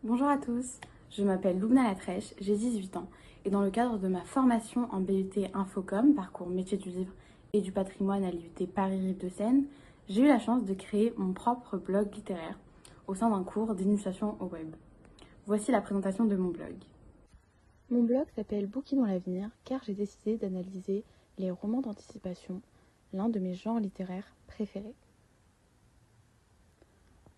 Bonjour à tous, je m'appelle Loubna Latrèche, j'ai 18 ans et dans le cadre de ma formation en BUT Infocom, parcours métier du livre et du patrimoine à l'IUT Paris-Rive-de-Seine, j'ai eu la chance de créer mon propre blog littéraire au sein d'un cours d'initiation au web. Voici la présentation de mon blog. Mon blog s'appelle Bouquinons l'avenir car j'ai décidé d'analyser les romans d'anticipation, l'un de mes genres littéraires préférés.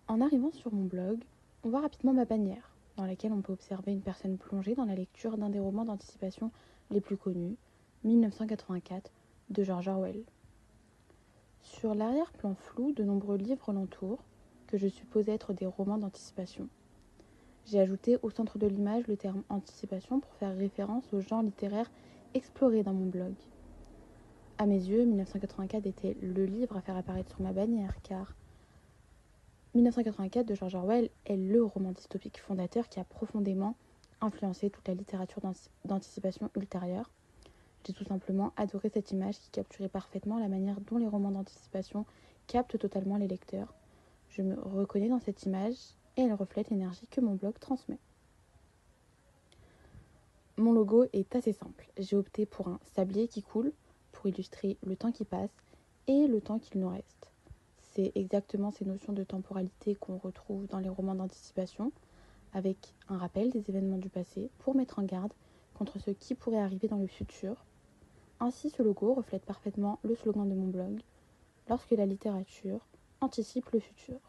En arrivant sur mon blog, on voit rapidement ma bannière, dans laquelle on peut observer une personne plongée dans la lecture d'un des romans d'anticipation les plus connus, 1984, de George Orwell. Sur l'arrière-plan flou, de nombreux livres l'entourent, que je suppose être des romans d'anticipation. J'ai ajouté au centre de l'image le terme anticipation pour faire référence au genre littéraire exploré dans mon blog. À mes yeux, 1984 était le livre à faire apparaître sur ma bannière, car 1984 de George Orwell est le roman dystopique fondateur qui a profondément influencé toute la littérature d'anticipation ultérieure. J'ai tout simplement adoré cette image qui capturait parfaitement la manière dont les romans d'anticipation captent totalement les lecteurs. Je me reconnais dans cette image et elle reflète l'énergie que mon blog transmet. Mon logo est assez simple. J'ai opté pour un sablier qui coule pour illustrer le temps qui passe et le temps qu'il nous reste. C'est exactement ces notions de temporalité qu'on retrouve dans les romans d'anticipation, avec un rappel des événements du passé pour mettre en garde contre ce qui pourrait arriver dans le futur. Ainsi, ce logo reflète parfaitement le slogan de mon blog, lorsque la littérature anticipe le futur.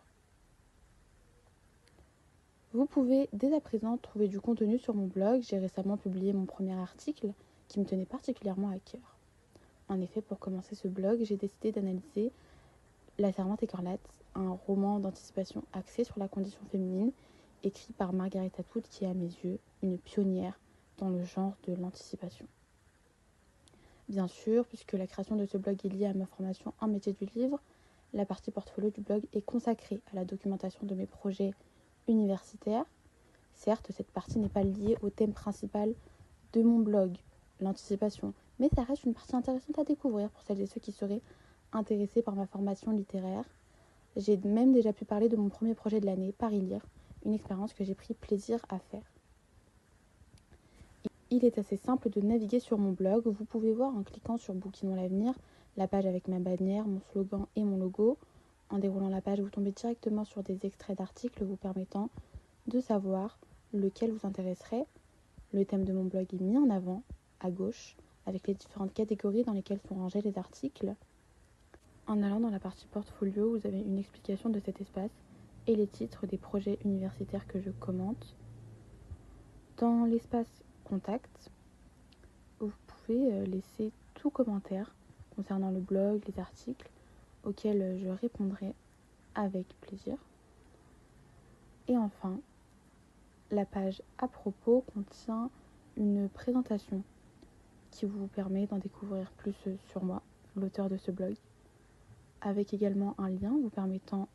Vous pouvez dès à présent trouver du contenu sur mon blog. J'ai récemment publié mon premier article qui me tenait particulièrement à cœur. En effet, pour commencer ce blog, j'ai décidé d'analyser La Servante écarlate, un roman d'anticipation axé sur la condition féminine, écrit par Margaret Atwood, qui est à mes yeux une pionnière dans le genre de l'anticipation. Bien sûr, puisque la création de ce blog est liée à ma formation en métier du livre, la partie portfolio du blog est consacrée à la documentation de mes projets universitaires. Certes, cette partie n'est pas liée au thème principal de mon blog, l'anticipation, mais ça reste une partie intéressante à découvrir pour celles et ceux qui seraient intéressés par ma formation littéraire. J'ai même déjà pu parler de mon premier projet de l'année, Paris Lire, une expérience que j'ai pris plaisir à faire. Il est assez simple de naviguer sur mon blog. Vous pouvez voir en cliquant sur Bouquinons l'avenir, la page avec ma bannière, mon slogan et mon logo. En déroulant la page, vous tombez directement sur des extraits d'articles vous permettant de savoir lequel vous intéresserait. Le thème de mon blog est mis en avant, à gauche, avec les différentes catégories dans lesquelles sont rangés les articles. En allant dans la partie portfolio, vous avez une explication de cet espace et les titres des projets universitaires que je commente. Dans l'espace contact, vous pouvez laisser tout commentaire concernant le blog, les articles, auxquels je répondrai avec plaisir. Et enfin, la page à propos contient une présentation qui vous permet d'en découvrir plus sur moi, l'auteur de ce blog, avec également un lien vous permettant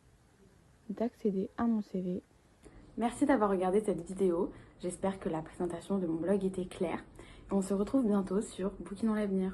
d'accéder à mon CV. Merci d'avoir regardé cette vidéo, j'espère que la présentation de mon blog était claire. Et on se retrouve bientôt sur Bouquinons l'avenir.